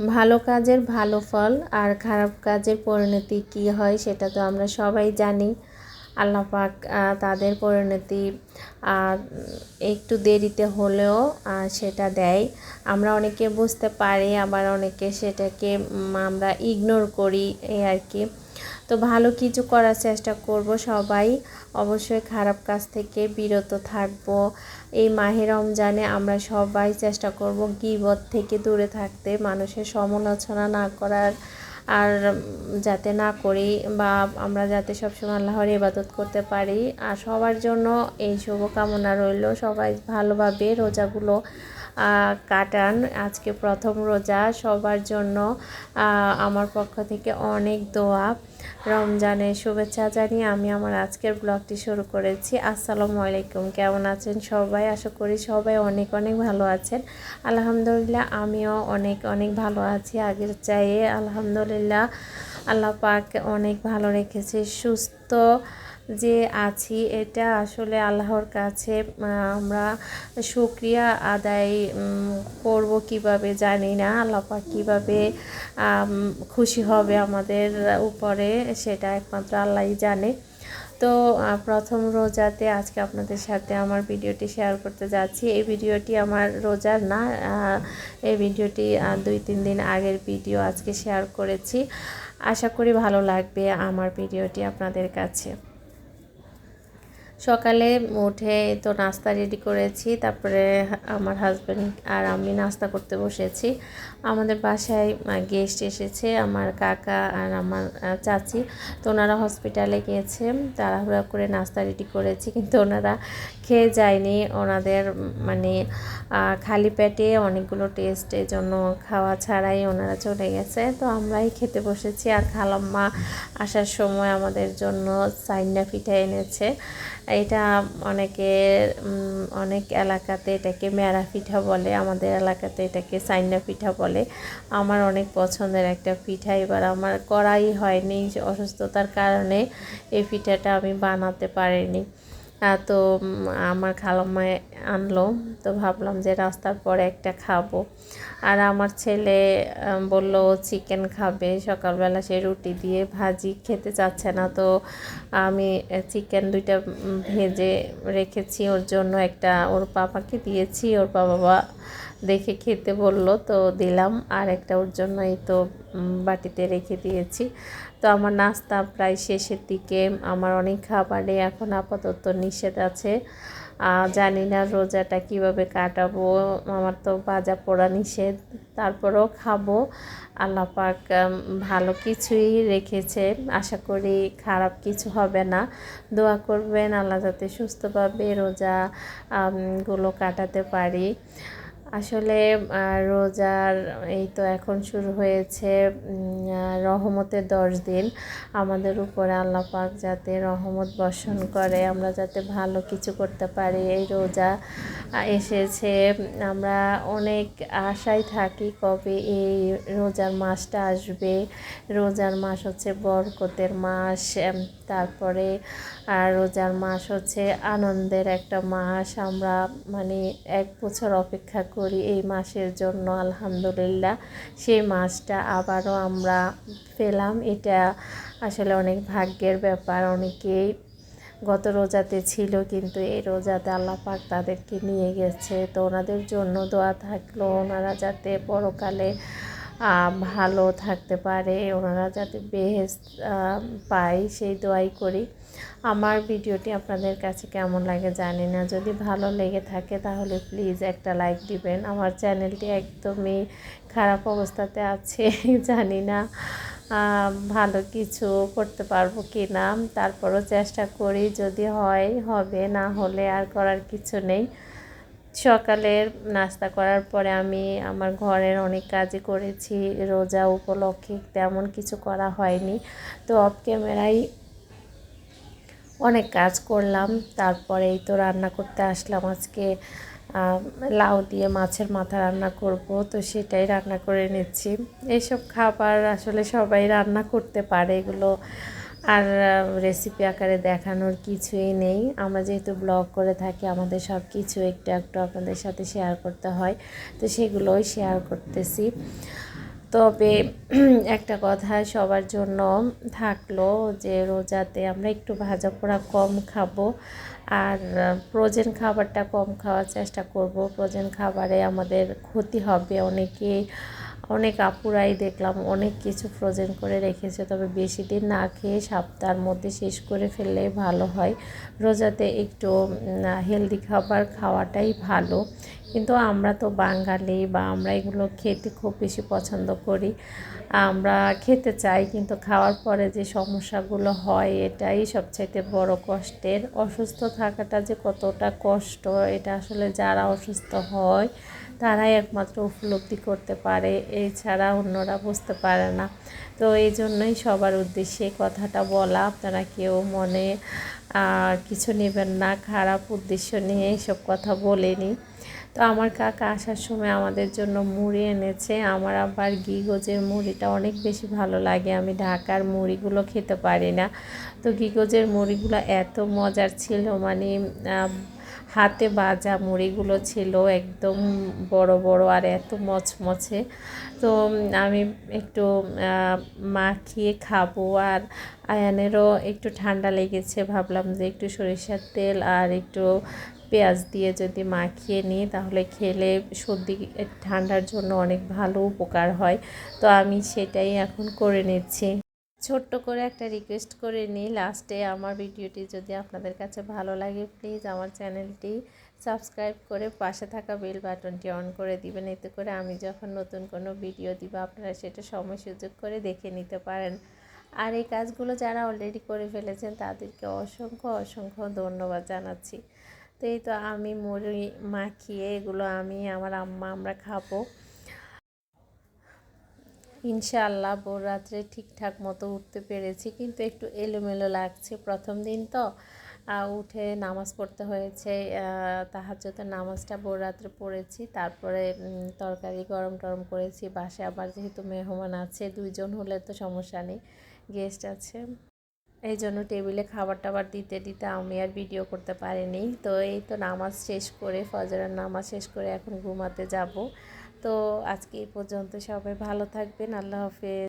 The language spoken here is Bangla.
ভালো কাজের ভালো ফল আর খারাপ কাজের পরিণতি কী হয় সেটা তো আমরা সবাই জানি। আল্লাহ পাক তাদের পরিণতি একটু দেরিতে হলেও সেটা দেয়। আমরা অনেকে বুঝতে পারি, আবার অনেকে সেটাকে আমরা ইগনোর করি, এই আর কি। তো ভালো কিছু করার চেষ্টা করব সবাই, অবশ্যই খারাপ কাজ থেকে বিরত থাকব। এই মাহে রমজানে আমরা সবাই চেষ্টা করব গীবত থেকে দূরে থাকতে, মানুষের সমালোচনা না করার, আর যাতে না করি, বা আমরা যাতে সবসময় আল্লাহর ইবাদত করতে পারি। আর সবার জন্য এই শুভকামনা রইল, সবাই ভালোভাবে রোজাগুলো কাটান। আজকে প্রথম রোজা, সবার জন্য আমার পক্ষ থেকে অনেক দোয়া, রমজানের শুভেচ্ছা জানিয়ে আমি আমার আজকের ব্লগটি শুরু করেছি। আসসালামু আলাইকুম, কেমন আছেন সবাই? আশা করি সবাই অনেক অনেক ভালো আছেন। আলহামদুলিল্লাহ আমিও অনেক অনেক ভালো আছি, আগের চাইয়ে আলহামদুলিল্লাহ। আল্লাহ পাক অনেক ভালো রেখেছে, সুস্থ যে আছি এটা আসলে আল্লাহর কাছে আমরা শুকরিয়া আদায় করব কিভাবে জানি না। আল্লাহ পাক কীভাবে খুশি হবে আমাদের উপরে সেটা একমাত্র আল্লাহই জানে। তো প্রথম রোজাতে আজকে আপনাদের সাথে আমার ভিডিওটি শেয়ার করতে যাচ্ছি। এই ভিডিওটি আমার রোজার না, এই ভিডিওটি 2-3 দিন আগের ভিডিও আজকে শেয়ার করেছি। আশা করি ভালো লাগবে আমার ভিডিওটি আপনাদের কাছে। সকালে উঠে তো নাস্তা রেডি করেছি, তারপরে আমার হাজব্যান্ড আর আমি নাস্তা করতে বসেছি। আমাদের বাসায় গেস্ট এসেছে, আমার কাকা আর আমার চাচি। তো ওনারা হসপিটালে গিয়েছে, তাড়াহুড়া করে নাস্তা রেডি করেছি, কিন্তু ওনারা খেয়ে যায়নি। ওনাদের মানে খালি পেটে অনেকগুলো টেস্ট, এই জন্য খাওয়া ছাড়াই ওনারা চলে গেছে। তো আমরাই খেতে বসেছি। আর খালাম্মা আসার সময় আমাদের জন্য সাইন্না পিঠা এনেছে। এটা অনেক এলাকাতে এটাকে মেরা পিঠা বলে, আমাদের এলাকাতে এটাকে সাইন্না পিঠা বলে। আমার অনেক পছন্দের একটা পিঠা। এবার আমার করাই হয়নি অসুস্থতার কারণে, এই পিঠাটা আমি বানাতে পারিনি। তো আমার খালাম্মায় আনলো, তো ভাবলাম যে রাস্তার পরে একটা খাবো। আর আমার ছেলে বলল চিকেন খাবে, সকালবেলা সে রুটি দিয়ে ভাজি খেতে চাচ্ছে না। তো আমি চিকেন 2টা ভেজে রেখেছি ওর জন্য, একটা ওর পাপাকে দিয়েছি, ওর বাবা দেখে খেতে বলল তো দিলাম, আর একটা ওর জন্যই তো বাটিতে রেখে দিয়েছি। তো আমার নাস্তা প্রায় শেষের দিকে, আমার অনেক খাবারে এখন আপাতত নিষেধ আছে। জানি না রোজাটা কিভাবে কাটাবো, আমার তো ভাজা পোড়া নিষেধ, তারপরেও খাবো। আল্লাহ পাক ভালো কিছুই রেখেছে, আশা করি খারাপ কিছু হবে না। দোয়া করবেন আল্লাহ যাতে সুস্থভাবে রোজা গুলো কাটাতে পারি। আসলে রোজার এই তো এখন শুরু হয়েছে রহমতের 10 দিন। আমাদের উপরে আল্লাহ পাক যাতে রহমত বর্ষণ করে, আমরা যাতে ভালো কিছু করতে পারি। এই রোজা এসেছে, আমরা অনেক আশায় থাকি কবে এই রোজার মাসটা আসবে। রোজার মাস হচ্ছে বরকতের মাস, তারপরে রোজার মাস হচ্ছে আনন্দের একটা মাস। আমরা মানে 1 বছর অপেক্ষা করি এই মাসের জন্য, আলহামদুলিল্লাহ সেই মাসটা আবারও আমরা পেলাম। এটা আসলে অনেক ভাগ্যের ব্যাপার। অনেকেই গত রোজাতে ছিল, কিন্তু এই রোজাতে আল্লাহ পাক তাদেরকে নিয়ে গেছে। তো ওনাদের জন্য দোয়া থাকলো, ওনারা যাতে পরকালে ভালো থাকতে পারে, ওনারা যাতে বেহেশত পায়, সেই দোয়াই করি। আমার ভিডিওটি আপনাদের কাছে কেমন লাগে জানি না, যদি ভালো লেগে থাকে তাহলে প্লিজ একটা লাইক দিবেন। আমার চ্যানেলটি একদমই খারাপ অবস্থাতে আছে, জানি না ভালো কিছু করতে পারবো কি না, তারপরও চেষ্টা করি, যদি হয় হবে, না হলে আর করার কিছু নেই। সকালের নাস্তা করার পরে আমি আমার ঘরের অনেক কাজই করেছি, রোজা উপলক্ষে তেমন কিছু করা হয়নি। তো অফ ক্যামেরায় অনেক কাজ করলাম। তারপরে এই তো রান্না করতে আসলাম। আজকে লাউ দিয়ে মাছের মাথা রান্না করব, তো সেটাই রান্না করে নিচ্ছি। এইসব খাবার আসলে সবাই রান্না করতে পারে, এগুলো আর রেসিপি আকারে দেখানোর কিছুই নেই। আমরা যেহেতু ব্লগ করে থাকি, আমাদের সব কিছু একটু একটু আপনাদের সাথে শেয়ার করতে হয়, তো সেগুলোই শেয়ার করতেছি। তবে একটা কথা সবার জন্য থাকলো যে রোজাতে আমরা একটু ভাজা পোড়া কম খাবো আর ফ্রোজেন খাবারটা কম খাওয়ার চেষ্টা করব। ফ্রোজেন খাবারে আমাদের ক্ষতি হবে। অনেক আপুরাই দেখলাম অনেক কিছু ফ্রোজেন করে রেখেছে, তবে বেশি দিন না খেয়ে সপ্তাহের মধ্যে শেষ করে ফেললেই ভালো হয়। রোজাতে একটু হেলদি খাবার খাওয়াটাই ভালো, কিন্তু আমরা তো বাঙালি বা আমরা এগুলো খেতে খুব বেশি পছন্দ করি, আমরা খেতে চাই, কিন্তু খাওয়ার পরে যে সমস্যাগুলো হয় এটাই সবচাইতে বড় কষ্টের। অসুস্থ থাকাটা যে কতটা কষ্ট এটা আসলে যারা অসুস্থ হয় তারাই একমাত্র উপলব্ধি করতে পারে, এছাড়া অন্যরা বুঝতে পারে না। তো এই জন্যই সবার উদ্দেশ্যে কথাটা বলা, আপনারা কেউ মনে কিছু নেবেন না, খারাপ উদ্দেশ্য নিয়ে এইসব কথা বলেনি। তো আমার কাকা আসার সময় আমাদের জন্য মুড়ি এনেছে। আমার আবার গিগোজের মুড়িটা অনেক বেশি ভালো লাগে, আমি ঢাকার মুড়িগুলো খেতে পারি না। তো গিগোজের মুড়িগুলো এত মজার ছিল, মানে হাতে ভাজা মুড়িগুলো ছিল একদম বড় বড় আর এত মচমচে। তো আমি একটু মাখিয়ে খাবো, আর আয়ানেরও একটু ঠান্ডা লেগেছে, ভাবলাম যে একটু সরিষার তেল আর একটু পেঁয়াজ দিয়ে যদি মাখিয়ে নিই তাহলে খেলে সর্দি ঠান্ডার জন্য অনেক ভালো উপকার হয়। তো আমি সেটাই এখন করে নিচ্ছি। ছোট্ট করে একটা রিকোয়েস্ট করে নিই লাস্টে, আমার ভিডিওটি যদি আপনাদের কাছে ভালো লাগে প্লিজ আমার চ্যানেলটি সাবস্ক্রাইব করে পাশে থাকা বেল বাটনটি অন করে দিবেন, এতে করে আমি যখন নতুন কোনো ভিডিও দিব আপনারা সেটা সময় সুযোগ করে দেখে নিতে পারেন। আর এই কাজগুলো যারা অলরেডি করে ফেলেছেন তাদেরকে অসংখ্য অসংখ্য ধন্যবাদ জানাচ্ছি। তো এই তো আমি মুড়ি মাখিয়ে এগুলো আমি আমার আম্মা আমরা খাবো ইনশাআল্লাহ। ভোর রাত্রে ঠিকঠাক মতো উঠতে পেরেছি, কিন্তু একটু এলোমেলো লাগছে, প্রথম দিন তো উঠে নামাজ পড়তে হয়েছে। তাহাজ্জুদের নামাজটা ভোর রাত্রে পড়েছি, তারপরে তরকারি গরম টরম করেছি। বাসায় আবার যেহেতু মেহমান আছে, 2 জন হলে তো সমস্যা নেই, গেস্ট আছে, এই জন্য টেবিলে খাবার টাবার দিতে দিতে আমি আর ভিডিও করতে পারিনি। তো এই তো নামাজ শেষ করে, ফজরের নামাজ শেষ করে এখন ঘুমাতে যাব। তো আজকে এই পর্যন্ত, সবাই ভালো থাকবেন, আল্লাহ হাফেজ।